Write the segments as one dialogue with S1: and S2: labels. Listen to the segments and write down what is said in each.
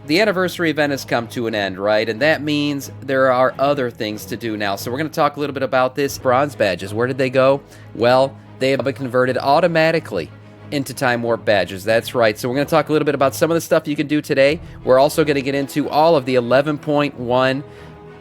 S1: the anniversary event has come to an end, right? And that means there are other things to do now. So we're going to talk a little bit about this. Bronze badges, where did they go? Well, they have been converted automatically into Time Warp badges. That's right. So we're going to talk a little bit about some of the stuff you can do today. We're also going to get into all of the 11.1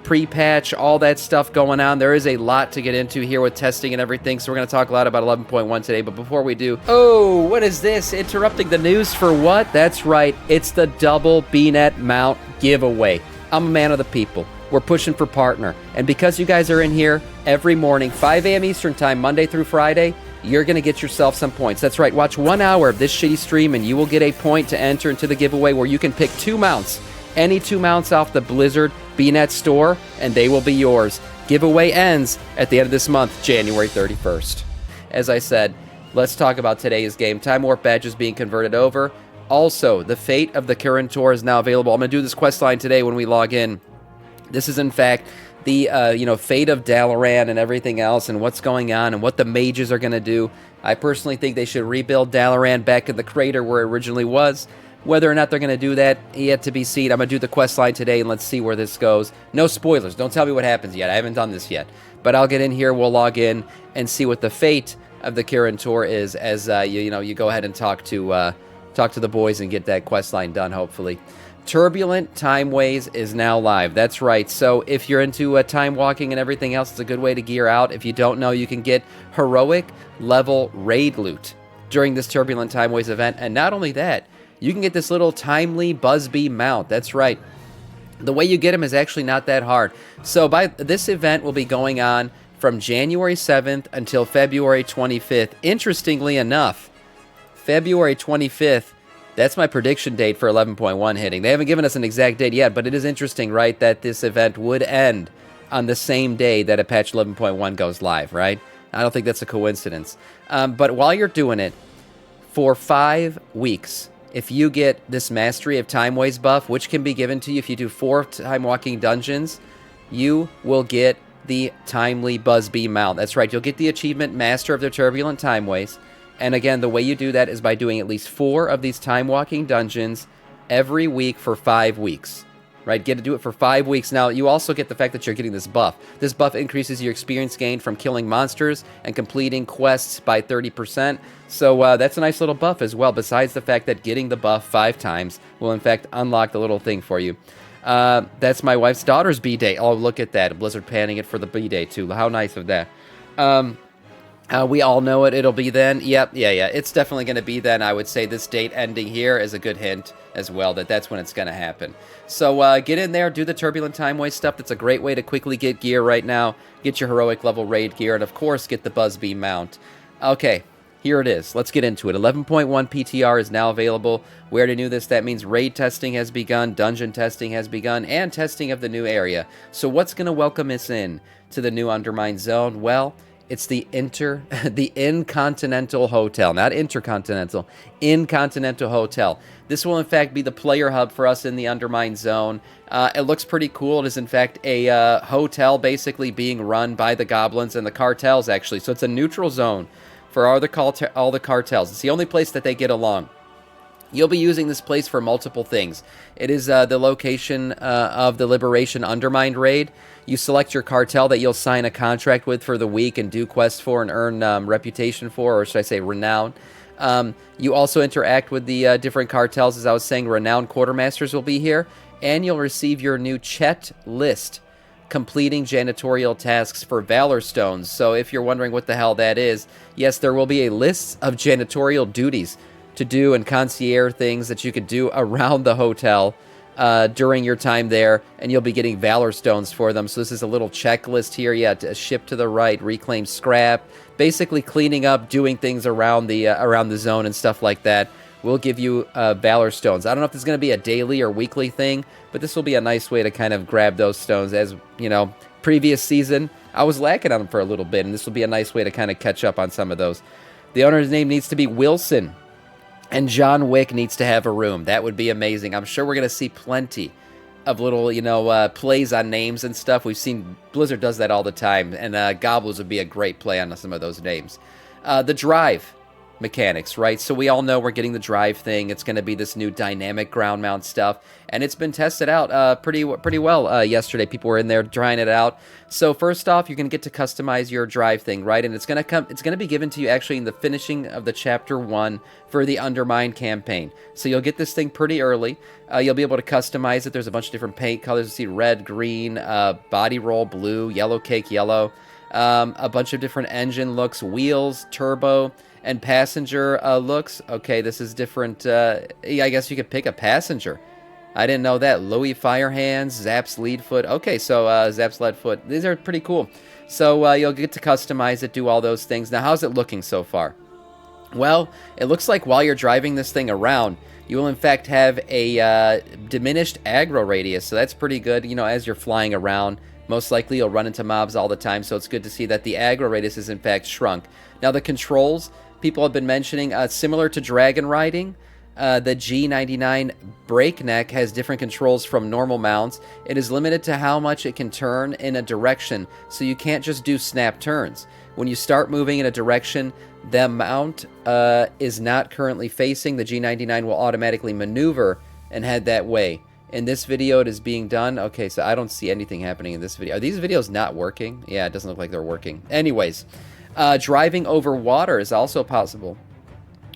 S1: pre-patch, all that stuff going on. There is a lot to get into here with testing and everything, so we're going to talk a lot about 11.1 today. But before we do, oh, what is this? Interrupting the news for what? That's right. It's the double BNet mount giveaway. I'm a man of the people. We're pushing for partner. And because you guys are in here every morning, 5 a.m. Eastern time, Monday through Friday, you're going to get yourself some points. That's right. Watch 1 hour of this shitty stream, and you will get a point to enter into the giveaway where you can pick 2 mounts. Any 2 mounts off the Blizzard BNet store, and they will be yours. Giveaway ends at the end of this month, January 31st. As I said, let's talk about today's game. Time Warp badges being converted over. Also, the fate of the Kirin Tor is now available. I'm going to do this quest line today when we log in. This is, in fact, the fate of Dalaran and everything else and what's going on and what the mages are going to do. I personally think they should rebuild Dalaran back in the crater where it originally was. Whether or not they're going to do that, yet to be seen. I'm going to do the quest line today, and let's see where this goes. No spoilers. Don't tell me what happens yet. I haven't done this yet. But I'll get in here, we'll log in, and see what the fate of the Kirin Tor is as you go ahead and talk to the boys and get that quest line done, hopefully. Turbulent Timeways is now live. That's right. So if you're into time walking and everything else, it's a good way to gear out. If you don't know, you can get heroic level raid loot during this Turbulent Timeways event. And not only that, you can get this little timely Buzzbee mount. That's right. The way you get them is actually not that hard. So this event will be going on from January 7th until February 25th. Interestingly enough, February 25th, that's my prediction date for 11.1 hitting. They haven't given us an exact date yet, but it is interesting, right, that this event would end on the same day that a patch 11.1 goes live, right? I don't think that's a coincidence. But while you're doing it, for 5 weeks, if you get this Mastery of Timeways buff, which can be given to you if you do 4 time walking dungeons, you will get the Timely Buzzbee mount. That's right, you'll get the achievement Master of the Turbulent Timeways. And again, the way you do that is by doing at least 4 of these time walking dungeons every week for 5 weeks. Right, get to do it for 5 weeks. Now, you also get the fact that you're getting this buff. This buff increases your experience gain from killing monsters and completing quests by 30%. So that's a nice little buff as well, besides the fact that getting the buff 5 times will, in fact, unlock the little thing for you. That's my wife's daughter's B-Day. Oh, look at that. Blizzard panning it for the B-Day, too. How nice of that. We all know it. It'll be then. Yep, yeah. It's definitely going to be then. I would say this date ending here is a good hint as well that that's when it's going to happen. So get in there, do the Turbulent Timeways stuff. That's a great way to quickly get gear right now. Get your heroic level raid gear, and of course, get the Buzzbee mount. Okay, here it is. Let's get into it. 11.1 PTR is now available. We already knew this. That means raid testing has begun, dungeon testing has begun, and testing of the new area. So what's going to welcome us in to the new Undermine Zone? Well, it's the Incontinental Hotel, not Intercontinental, Incontinental Hotel. This will, in fact, be the player hub for us in the Undermine Zone. It looks pretty cool. It is, in fact, a hotel basically being run by the goblins and the cartels, actually. So it's a neutral zone for all the cartels. It's the only place that they get along. You'll be using this place for multiple things. It is the location of the Liberation Undermined raid. You select your cartel that you'll sign a contract with for the week and do quests for and earn reputation for, or should I say renown. You also interact with the different cartels. As I was saying, renowned quartermasters will be here. And you'll receive your new Chet list, completing janitorial tasks for Valor Stones. So if you're wondering what the hell that is, yes, there will be a list of janitorial duties to do and concierge things that you could do around the hotel during your time there, and you'll be getting Valor Stones for them. So this is a little checklist here. Yeah, to ship to the right, reclaim scrap, basically cleaning up, doing things around the zone and stuff like that. We'll give you Valor Stones. I don't know if this is going to be a daily or weekly thing, but this will be a nice way to kind of grab those stones. As you know, previous season, I was lacking on them for a little bit, and this will be a nice way to kind of catch up on some of those. The owner's name needs to be Wilson. And John Wick needs to have a room. That would be amazing. I'm sure we're going to see plenty of little, plays on names and stuff. We've seen Blizzard does that all the time. And Gobblers would be a great play on some of those names. The Drive mechanics, right? So we all know we're getting the drive thing. It's going to be this new dynamic ground mount stuff, and it's been tested out pretty well yesterday. People were in there trying it out. So first off, you're going to get to customize your drive thing, right? And it's going to be given to you actually in the finishing of the chapter 1 for the Undermine campaign. So you'll get this thing pretty early. You'll be able to customize it. There's a bunch of different paint colors. You see red, green, body roll, blue, yellow cake, yellow. A bunch of different engine looks, wheels, turbo, and passenger looks. Okay, this is different. Yeah, I guess you could pick a passenger. I didn't know that. Louis Firehands, Zap's lead foot. Okay, so Zap's lead foot. These are pretty cool. So you'll get to customize it, do all those things. Now, how's it looking so far? Well, it looks like while you're driving this thing around, you will in fact have a diminished aggro radius. So that's pretty good. You know, as you're flying around, most likely you'll run into mobs all the time. So it's good to see that the aggro radius is in fact shrunk. Now, the controls people have been mentioning, similar to dragon riding, the G99 Breakneck has different controls from normal mounts. It is limited to how much it can turn in a direction, so you can't just do snap turns. When you start moving in a direction the mount is not currently facing, the G99 will automatically maneuver and head that way. In this video, it is being done. Okay, so I don't see anything happening in this video. Are these videos not working? Yeah, it doesn't look like they're working. Anyways, driving over water is also possible,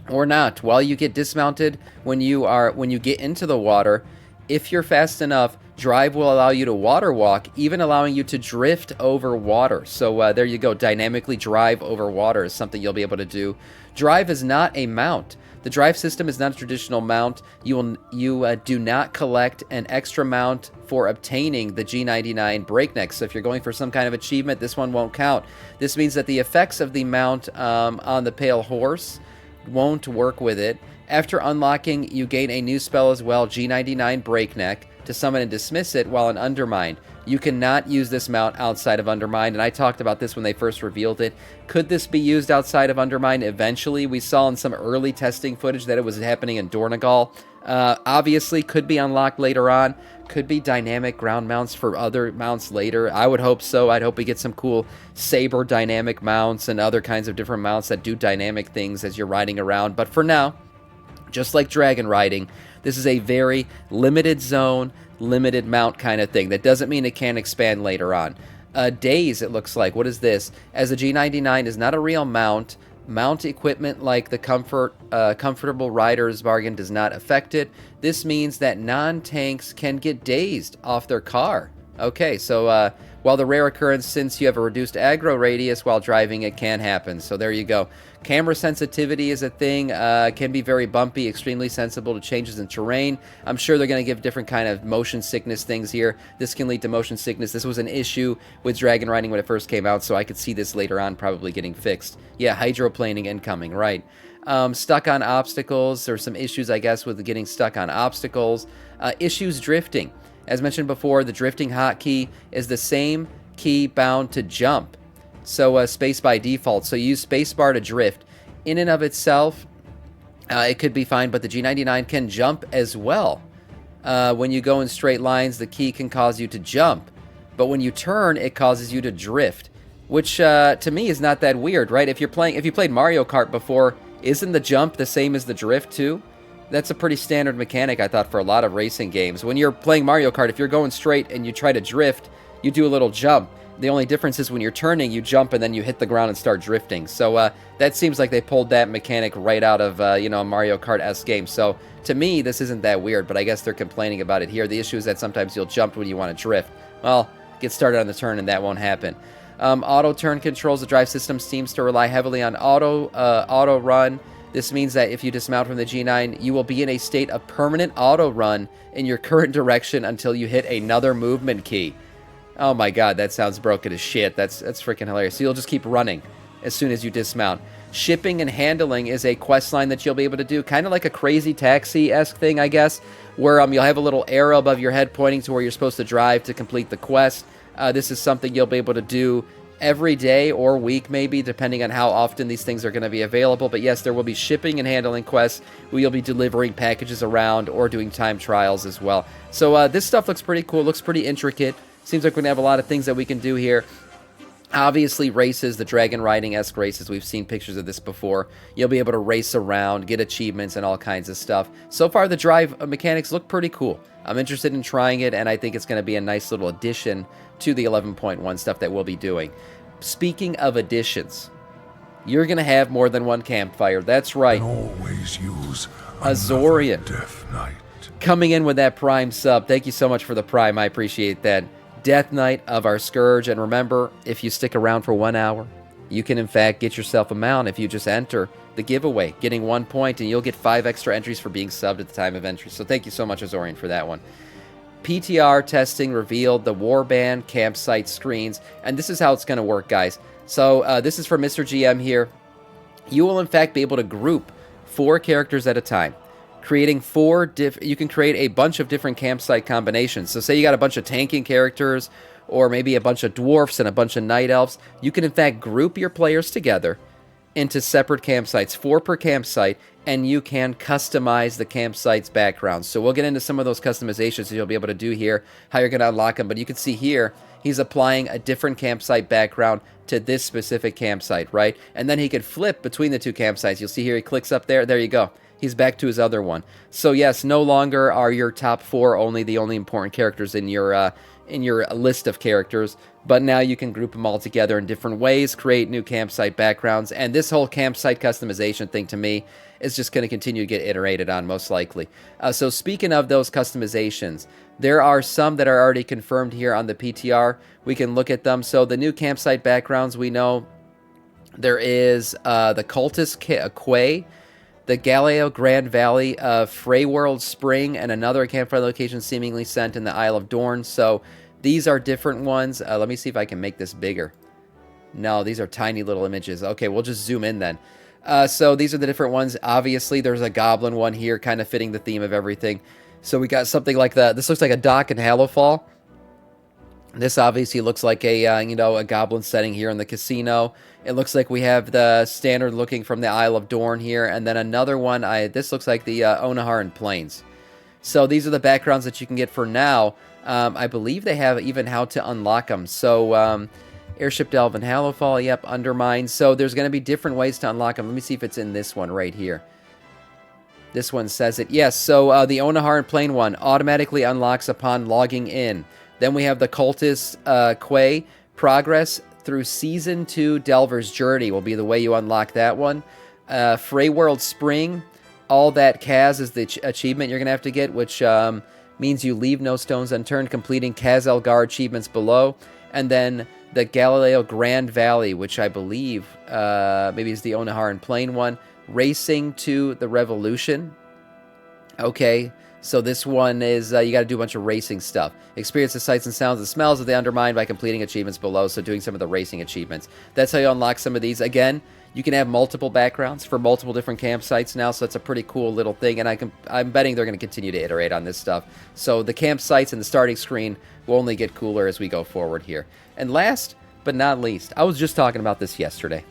S1: or not. While you get dismounted, when you get into the water, if you're fast enough, Drive will allow you to water walk, even allowing you to drift over water. So there you go. Dynamically drive over water is something you'll be able to do. Drive is not a mount. The drive system is not a traditional mount. You do not collect an extra mount for obtaining the G99 Breakneck. So if you're going for some kind of achievement, this one won't count. This means that the effects of the mount on the Pale Horse won't work with it. After unlocking, you gain a new spell as well, G99 Breakneck, to summon and dismiss it while in Undermine. You cannot use this mount outside of Undermine, and I talked about this when they first revealed it. Could this be used outside of Undermine eventually? We saw in some early testing footage that it was happening in Dornegal. Obviously, could be unlocked later on. Could be dynamic ground mounts for other mounts later. I would hope so. I'd hope we get some cool saber dynamic mounts and other kinds of different mounts that do dynamic things as you're riding around. But for now, just like dragon riding, this is a very limited zone, limited mount kind of thing. That doesn't mean it can't expand later on. Days, it looks like. What is this? As the G99 is not a real mount, mount equipment like the Comfortable Rider's Bargain does not affect it. This means that non-tanks can get dazed off their car. Okay, so while the rare occurrence, since you have a reduced aggro radius while driving, it can happen. So there you go. Camera sensitivity is a thing. Can be very bumpy, extremely sensible to changes in terrain. I'm sure they're going to give different kind of motion sickness things here. This can lead to motion sickness. This was an issue with dragon riding when it first came out, so I could see this later on probably getting fixed. Yeah, hydroplaning incoming, right. Stuck on obstacles. There's some issues, I guess, with getting stuck on obstacles. Issues drifting. As mentioned before, the drifting hotkey is the same key bound to jump. So space by default. So you use spacebar to drift. In and of itself, it could be fine, but the G99 can jump as well. When you go in straight lines, the key can cause you to jump. But when you turn, it causes you to drift. Which, to me, is not that weird, right? If you played Mario Kart before, isn't the jump the same as the drift, too? That's a pretty standard mechanic, I thought, for a lot of racing games. When you're playing Mario Kart, if you're going straight and you try to drift, you do a little jump. The only difference is when you're turning, you jump and then you hit the ground and start drifting. So that seems like they pulled that mechanic right out of, a Mario Kart-esque game. So to me, this isn't that weird, but I guess they're complaining about it here. The issue is that sometimes you'll jump when you want to drift. Well, get started on the turn and that won't happen. Auto turn controls. The drive system seems to rely heavily on auto run. This means that if you dismount from the G9, you will be in a state of permanent auto run in your current direction until you hit another movement key. Oh my god, that sounds broken as shit. That's freaking hilarious. So you'll just keep running as soon as you dismount. Shipping and handling is a quest line that you'll be able to do, kind of like a Crazy Taxi-esque thing, I guess, where you'll have a little arrow above your head pointing to where you're supposed to drive to complete the quest. This is something you'll be able to do every day or week, maybe, depending on how often these things are going to be available. But yes, there will be shipping and handling quests where you'll be delivering packages around or doing time trials as well. So this stuff looks pretty cool, looks pretty intricate. Seems like we're going to have a lot of things that we can do here. Obviously, races, the dragon riding-esque races, we've seen pictures of this before. You'll be able to race around, get achievements, and all kinds of stuff. So far, the drive mechanics look pretty cool. I'm interested in trying it, and I think it's going to be a nice little addition to the 11.1 stuff that we'll be doing. Speaking of additions, you're going to have more than one campfire. That's right.
S2: Always use
S1: Azorian
S2: Death Knight.
S1: coming in with that Prime sub. Thank you so much for the Prime. I appreciate that. Death Knight of our Scourge. And remember, if you stick around for 1 hour, you can in fact get yourself a mount if you just enter the giveaway, getting 1 point, and you'll get 5 extra entries for being subbed at the time of entry. So thank you so much, Azorian, for that one. PTR testing revealed the Warband campsite screens, and this is how it's going to work, guys. So this is for Mr. GM here. You will in fact be able to group 4 characters at a time, creating you can create a bunch of different campsite combinations. So say you got a bunch of tanking characters, or maybe a bunch of dwarfs and a bunch of night elves. You can in fact group your players together into separate campsites, 4 per campsite, and you can customize the campsite's backgrounds. So we'll get into some of those customizations that you'll be able to do here, how you're going to unlock them. But you can see here, he's applying a different campsite background to this specific campsite, right? And then he could flip between the 2 campsites. You'll see here, he clicks up there. There you go. He's back to his other one. So yes, no longer are your top 4 only the only important characters in your list of characters, but now you can group them all together in different ways, create new campsite backgrounds, and this whole campsite customization thing to me is just going to continue to get iterated on, most likely. So speaking of those customizations, there are some that are already confirmed here on the PTR. We can look at them. So the new campsite backgrounds, we know there is the Cultist Quay, the Galileo Grand Valley, Freyworld Spring, and another campfire location seemingly sent in the Isle of Dorn. So these are different ones. Let me see if I can make this bigger. No, these are tiny little images. Okay, we'll just zoom in then. So these are the different ones. Obviously, there's a goblin one here, kind of fitting the theme of everything. So we got something like that. This looks like a dock in Hallowfall. This obviously looks like a a goblin setting here in the casino. It looks like we have the standard looking from the Isle of Dorn here, and then another one. This looks like the Onaharan Plains. So these are the backgrounds that you can get for now. I believe they have even how to unlock them. So Airship Delve and Hallowfall, yep, Undermine. So there's going to be different ways to unlock them. Let me see if it's in this one right here. This one says it. Yes, so the Onaharan Plain one automatically unlocks upon logging in. Then we have the Cultist Quay. Progress through Season 2 Delver's Journey will be the way you unlock that one. Freyworld Spring, all that Kaz is the achievement you're going to have to get, which means you leave no stones unturned, completing Kaz Elgar achievements below. And then the Galileo Grand Valley, which I believe maybe is the Onaharan Plain one. Racing to the Revolution. Okay, so this one is, you got to do a bunch of racing stuff. Experience the sights and sounds and smells of the Undermined by completing achievements below, so doing some of the racing achievements. That's how you unlock some of these. Again, you can have multiple backgrounds for multiple different campsites now, so that's a pretty cool little thing, and I'm betting they're going to continue to iterate on this stuff. So the campsites and the starting screen will only get cooler as we go forward here. And last but not least, I was just talking about this yesterday.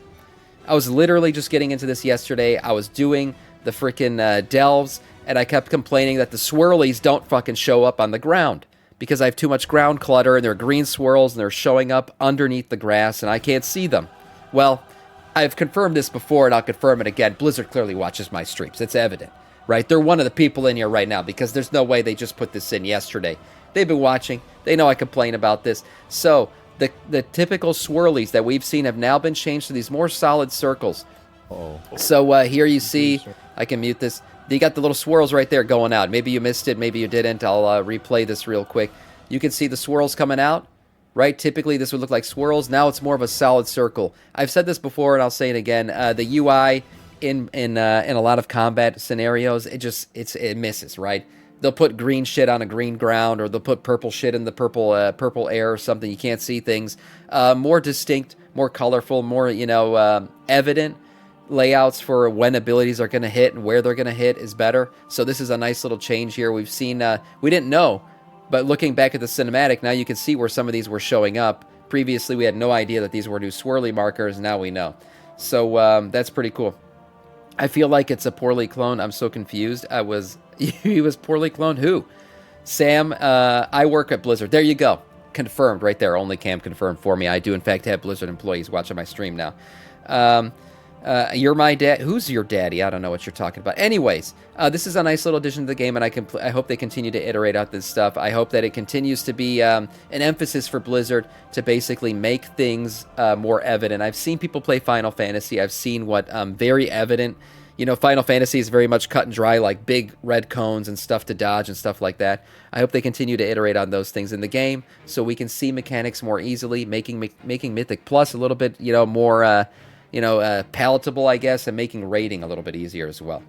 S1: I was literally just getting into this yesterday. I was doing the freaking delves, and I kept complaining that the swirlies don't fucking show up on the ground because I have too much ground clutter, and they're green swirls, and they're showing up underneath the grass, and I can't see them. Well, I've confirmed this before, and I'll confirm it again. Blizzard clearly watches my streams. It's evident, right? They're one of the people in here right now because there's no way they just put this in yesterday. They've been watching. They know I complain about this. So the typical swirlies that we've seen have now been changed to these more solid circles. So here you see, I can mute this. You got the little swirls right there going out. Maybe you missed it, maybe you didn't. I'll replay this real quick. You can see the swirls coming out, right? Typically this would look like swirls. Now it's more of a solid circle. I've said this before, and I'll say it again. The UI in a lot of combat scenarios, it misses, right? They'll put green shit on a green ground, or they'll put purple shit in the purple air or something. You can't see things. More distinct, more colorful, more evident layouts for when abilities are going to hit and where they're going to hit is better. So this is a nice little change here. We've seen, we didn't know, but looking back at the cinematic, now you can see where some of these were showing up. Previously, we had no idea that these were new swirly markers. Now we know. So that's pretty cool. I feel like it's a poorly cloned. I'm so confused. He was poorly cloned. Who? Sam, I work at Blizzard. There you go. confirmed right there. Only Cam confirmed for me. I do, in fact, have Blizzard employees watching my stream now. You're my dad. Who's your daddy? I don't know what you're talking about. Anyways, this is a nice little addition to the game, and I hope they continue to iterate out this stuff. I hope that it continues to be an emphasis for Blizzard to basically make things more evident. I've seen people play Final Fantasy. I've seen what very evident. You know, Final Fantasy is very much cut and dry, like big red cones and stuff to dodge and stuff like that. I hope they continue to iterate on those things in the game so we can see mechanics more easily, making Mythic Plus a little bit, more palatable, I guess, and making raiding a little bit easier as well.